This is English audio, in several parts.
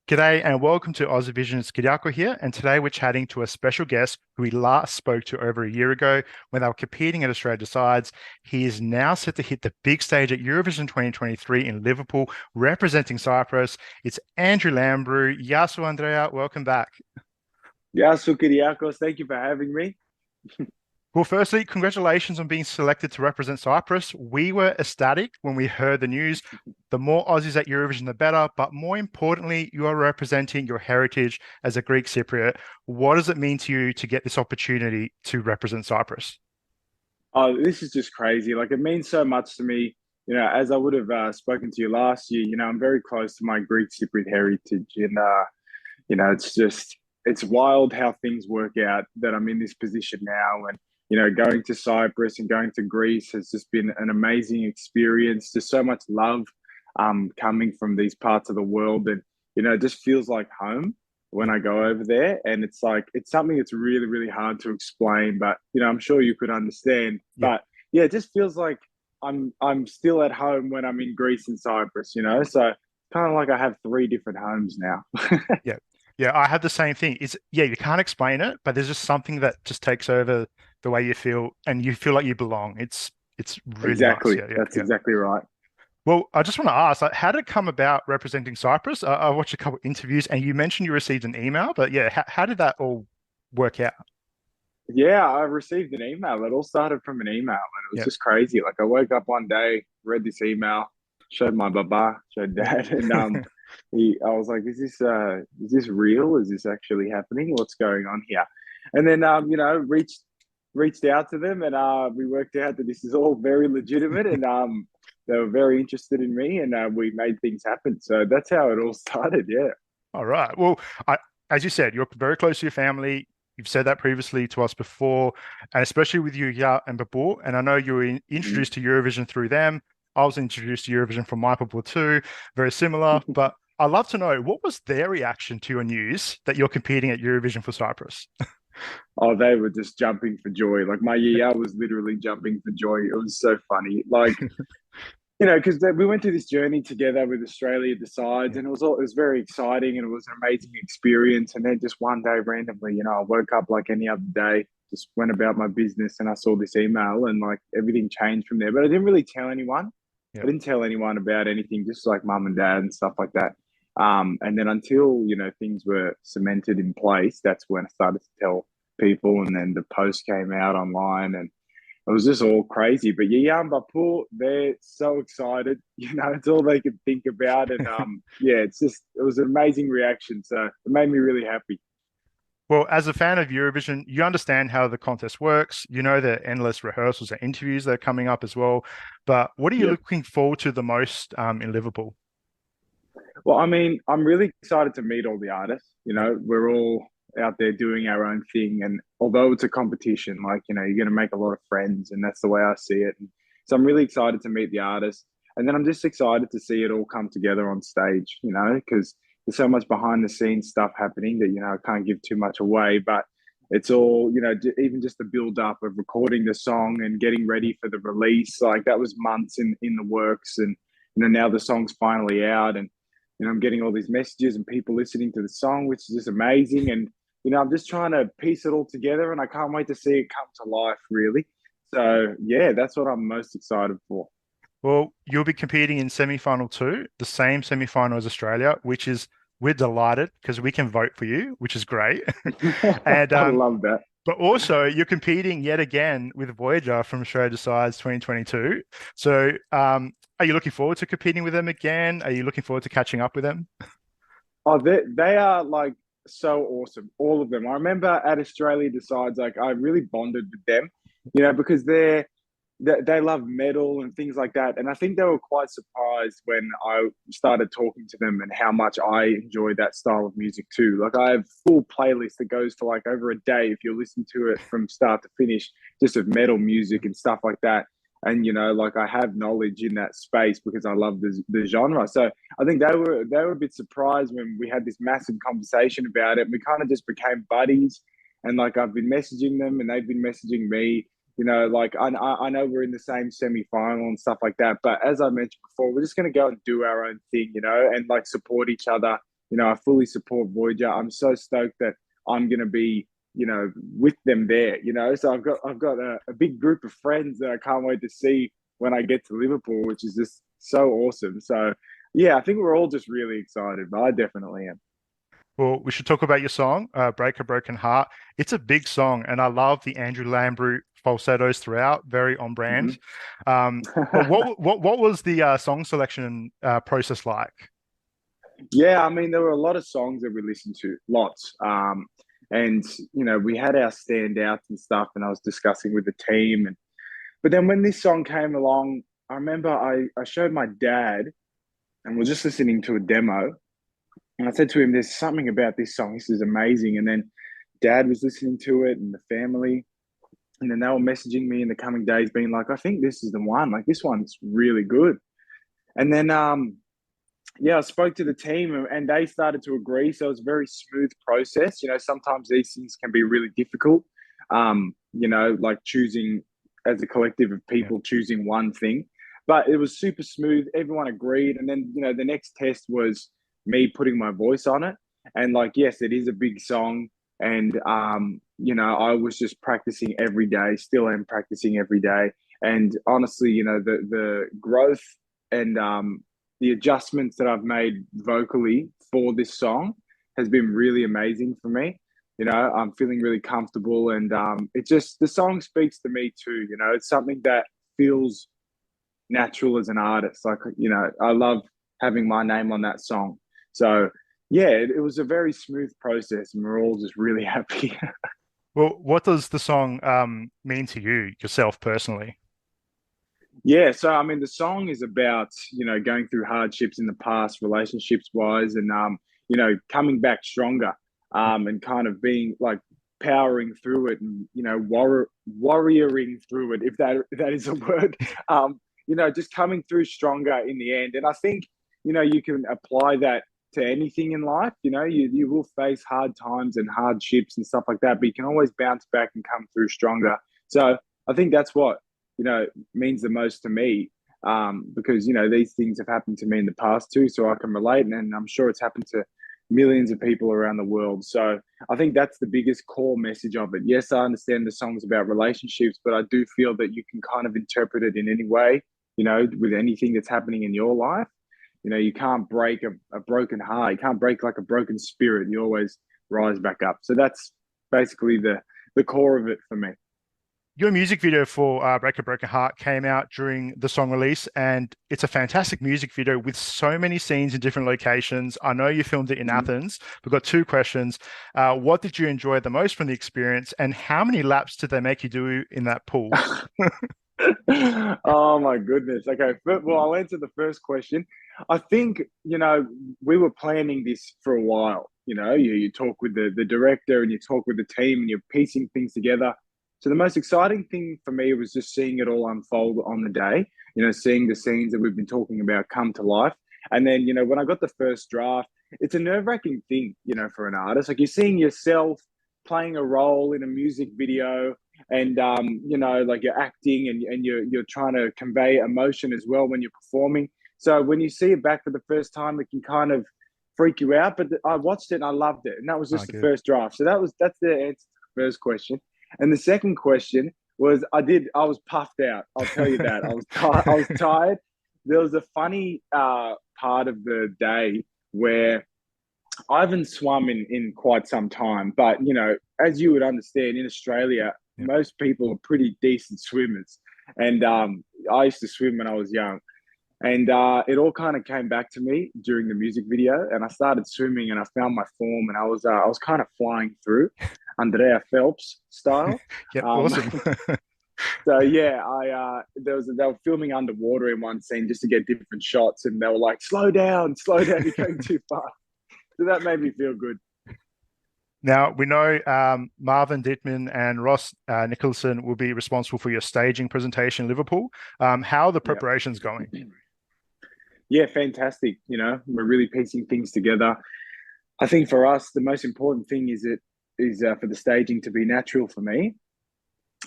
G'day and welcome to Vision. It's Kyriako here, and today we're chatting to a special guest who we last spoke to over a year ago when they were competing at Australia Decides. He is now set to hit the big stage at Eurovision 2023 in Liverpool, representing Cyprus. It's Andrew Lambrou. Yasu Andrea, welcome back. Yasu Kyriakos, thank you for having me. Well, firstly, congratulations on being selected to represent Cyprus. We were ecstatic when we heard the news. The more Aussies at Eurovision, the better. But more importantly, you are representing your heritage as a Greek Cypriot. What does it mean to you to get this opportunity to represent Cyprus? Oh, this is just crazy. Like, it means so much to me. As I would have spoken to you last year, I'm very close to my Greek Cypriot heritage. And, it's wild how things work out that I'm in this position now. And, going to Cyprus and going to Greece has just been an amazing experience. There's so much love coming from these parts of the world. And, it just feels like home when I go over there. And it's something that's really, really hard to explain, but, I'm sure you could understand. Yeah. But yeah, it just feels like I'm still at home when I'm in Greece and Cyprus, so kind of like I have three different homes now. Yeah. Yeah, I have the same thing. You can't explain it, but there's just something that just takes over the way you feel, and you feel like you belong. It's really Exactly. nice. That's exactly right. Well, I just want to ask, how did it come about representing Cyprus? I watched a couple of interviews, and you mentioned you received an email, but yeah, how did that all work out? Yeah, I received an email. It all started from an email, and it was Yeah. just crazy. Like, I woke up one day, read this email, showed my baba, showed dad, and I was like, is this real? Is this actually happening? What's going on here? And then reached out to them, and we worked out that this is all very legitimate, and they were very interested in me, and we made things happen. So that's how it all started. Yeah. All right. Well, as you said, you're very close to your family. You've said that previously to us before, and especially with you, Ya and Babur. And I know you were Mhm. introduced to Eurovision through them. I was introduced to Eurovision from my Babur too. Very similar. But I'd love to know, what was their reaction to your news that you're competing at Eurovision for Cyprus? Oh, they were just jumping for joy. Like, my year was literally jumping for joy. It was so funny. Like, because we went through this journey together with Australia Decides, Yeah. and it was very exciting, and it was an amazing experience. And then just one day, randomly, I woke up like any other day, just went about my business, and I saw this email, and like everything changed from there. But I didn't really tell anyone. I Yeah. didn't tell anyone about anything, just like mum and dad and stuff like that. And then until things were cemented in place, that's when I started to tell people, and then the post came out online, and it was just all crazy. But yeah, Liverpool, they're so excited. It's all they could think about. And yeah, it was an amazing reaction. So it made me really happy. Well, as a fan of Eurovision, you understand how the contest works. You know the endless rehearsals and interviews that are coming up as well. But what are you Yep. looking forward to the most in Liverpool? Well, I mean, I'm really excited to meet all the artists. Yeah. We're all out there doing our own thing. And although it's a competition, like, you're going to make a lot of friends, and that's the way I see it. And so I'm really excited to meet the artists. And then I'm just excited to see it all come together on stage, because there's so much behind the scenes stuff happening that, I can't give too much away. But it's all, even just the build up of recording the song and getting ready for the release, like that was months in the works. And, now the song's finally out, and I'm getting all these messages and people listening to the song, which is just amazing. And I'm just trying to piece it all together, and I can't wait to see it come to life, really. So yeah, that's what I'm most excited for. Well, you'll be competing in semi-final two, the same semi-final as Australia, which is we're delighted because we can vote for you, which is great. And I love that. but also you're competing yet again with Voyager from Australia Decides 2022. So are you looking forward to competing with them again? Are you looking forward to catching up with them? Oh, they are like so awesome, all of them. I remember at Australia Decides, like, I really bonded with them, because they love metal and things like that. And I think they were quite surprised when I started talking to them and how much I enjoy that style of music too. Like, I have full playlist that goes for like over a day if you listen to it from start to finish, just of metal music and stuff like that. And like, I have knowledge in that space because I love the genre. So I think they were a bit surprised when we had this massive conversation about it. We kind of just became buddies, and like, I've been messaging them and they've been messaging me. Like I know we're in the same semi-final and stuff like that, but as I mentioned before, we're just going to go and do our own thing, and like support each other. I fully support Voyager. I'm so stoked that I'm going to be, with them there. So I've got a big group of friends that I can't wait to see when I get to Liverpool, which is just so awesome. So yeah, I think we're all just really excited, but I definitely am. Well, we should talk about your song, Break a Broken Heart. It's a big song, and I love the Andrew Lambrou falsettos throughout, very on brand. Mhm. But what was the song selection process like? Yeah, I mean, there were a lot of songs that we listened to, lots. And we had our standouts and stuff, and I was discussing with the team. But then when this song came along, I remember I showed my dad, and we're just listening to a demo, and I said to him, "There's something about this song. This is amazing." And then Dad was listening to it, and the family, and then they were messaging me in the coming days, being like, "I think this is the one. Like this one's really good." And then yeah, I spoke to the team and they started to agree. So it was a very smooth process. Sometimes these things can be really difficult. Like choosing as a collective of Yeah. people choosing one thing. But it was super smooth. Everyone agreed. And then, the next test was me putting my voice on it. And like, yes, it is a big song. And I was just practicing every day, still am practicing every day. And honestly, the growth and the adjustments that I've made vocally for this song has been really amazing for me. I'm feeling really comfortable, and it just the song speaks to me too. It's something that feels natural as an artist. Like I love having my name on that song. So yeah, it was a very smooth process, and we're all just really happy. Well, what does the song mean to you yourself personally? Yeah, so I mean, the song is about going through hardships in the past, relationships wise, and coming back stronger, and kind of being like powering through it, and warrioring through it, if that is a word. Just coming through stronger in the end. And I think you can apply that to anything in life. You will face hard times and hardships and stuff like that, but you can always bounce back and come through stronger. So I think that's what means the most to me, because these things have happened to me in the past too, so I can relate, and I'm sure it's happened to millions of people around the world. So I think that's the biggest core message of it. Yes, I understand the song's about relationships, but I do feel that you can kind of interpret it in any way, with anything that's happening in your life. You can't break a broken heart, you can't break like a broken spirit, you always rise back up. So that's basically the core of it for me. Your music video for Break a Broken Heart came out during the song release, and it's a fantastic music video with so many scenes in different locations. I know you filmed it in Mm-hmm. Athens. We've got two questions. What did you enjoy the most from the experience, and how many laps did they make you do in that pool? Oh my goodness. Okay, well, I'll answer the first question. I think, we were planning this for a while. You talk with the director and you talk with the team and you're piecing things together. So the most exciting thing for me was just seeing it all unfold on the day, seeing the scenes that we've been talking about come to life. And then, when I got the first draft, it's a nerve-wracking thing, for an artist. Like you're seeing yourself playing a role in a music video, and like you're acting, and you're trying to convey emotion as well when you're performing. So when you see it back for the first time, it can kind of freak you out. But I watched it and I loved it, and that was Oh, just the good. first draft. So that's the answer to the first question. And the second question was, I was puffed out. I'll tell you that. I was tired. There was a funny part of the day where I haven't swum in quite some time, but as you would understand, in Australia, Yeah. most people are pretty decent swimmers, and I used to swim when I was young, and it all kind of came back to me during the music video, and I started swimming, and I found my form, and I was kind of flying through, Andrea Phelps style. Yep, Um, awesome. so yeah, they were filming underwater in one scene just to get different shots, and they were like, slow down, you're going too fast." So that made me feel good. Now, we know Marvin Dittman and Ross Nicholson will be responsible for your staging presentation in Liverpool. How are the Yeah. preparations going? Yeah, fantastic. We're really piecing things together. I think for us, the most important thing is for the staging to be natural for me.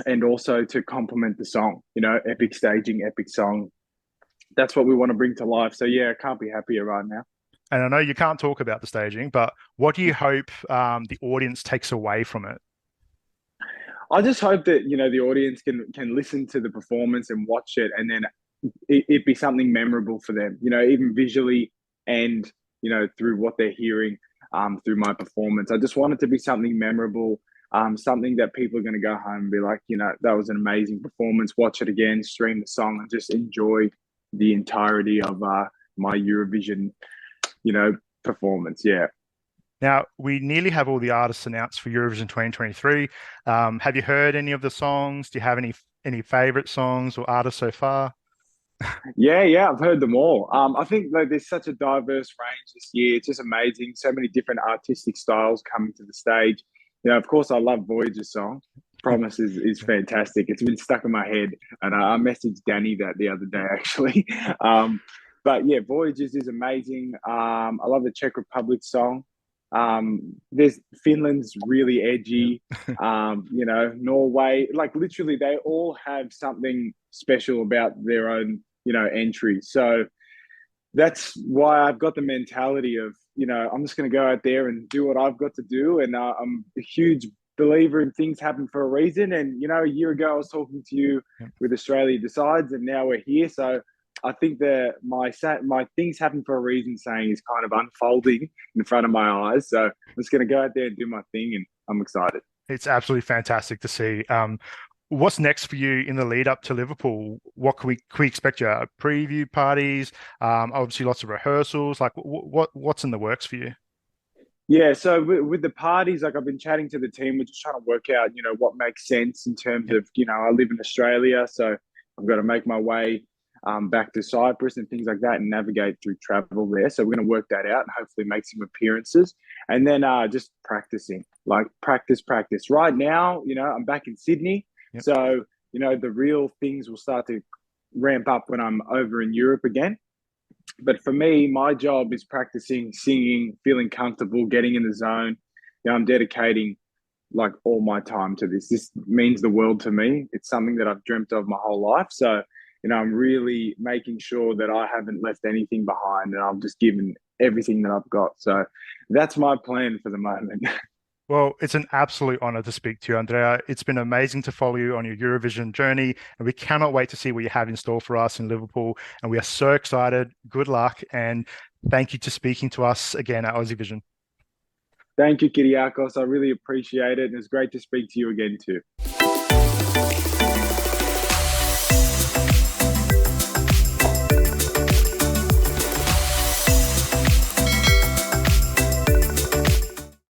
and also to complement the song. You know, epic staging, epic song. That's what we want to bring to life. So yeah, I can't be happier right now. And I know you can't talk about the staging, but what do you hope the audience takes away from it? I just hope that the audience can listen to the performance and watch it, and then it be something memorable for them. You know, even visually and through what they're hearing through my performance. I just want it to be something memorable, something that people are going to go home and be like, that was an amazing performance. Watch it again, stream the song, and just enjoy the entirety of my Eurovision, performance. Yeah. Now, we nearly have all the artists announced for Eurovision 2023. Have you heard any of the songs? Do you have any favorite songs or artists so far? Yeah, I've heard them all. I think like there's such a diverse range this year. It's just amazing. So many different artistic styles coming to the stage. Of course, I love Voyager's song. Promise is fantastic. It's been stuck in my head, and I messaged Danny that the other day actually. But yeah, Voyager's is amazing. I love the Czech Republic song. There's Finland's really edgy. Norway, like literally, they all have something special about their own entry. So that's why I've got the mentality of I'm just going to go out there and do what I've got to do, and I'm a huge believer in things happen for a reason. And a year ago I was talking to you with Australia Decides, and now we're here. So I think that my things happen for a reason saying is kind of unfolding in front of my eyes. So I'm just going to go out there and do my thing, and I'm excited. It's absolutely fantastic to see. What's next for you in the lead up to Liverpool? What can we expect? You preview parties, obviously lots of rehearsals. Like what's in the works for you? Yeah, so with the parties, like I've been chatting to the team, we're just trying to work out, what makes sense in terms of, I live in Australia, so I've got to make my way back to Cyprus and things like that and navigate through travel there. So we're going to work that out and hopefully make some appearances. And then just practicing, like practice. Right now, I'm back in Sydney. Yep. So, the real things will start to ramp up when I'm over in Europe again. But for me, my job is practicing, singing, feeling comfortable, getting in the zone. I'm dedicating like all my time to this. This means the world to me. It's something that I've dreamt of my whole life. So, I'm really making sure that I haven't left anything behind, and I've just given everything that I've got. So that's my plan for the moment. Well, it's an absolute honor to speak to you, Andrea. It's been amazing to follow you on your Eurovision journey, and we cannot wait to see what you have in store for us in Liverpool. And we are so excited. Good luck, and thank you to speaking to us again at Aussie Vision. Thank you, Kyriakos. I really appreciate it. And it's great to speak to you again too.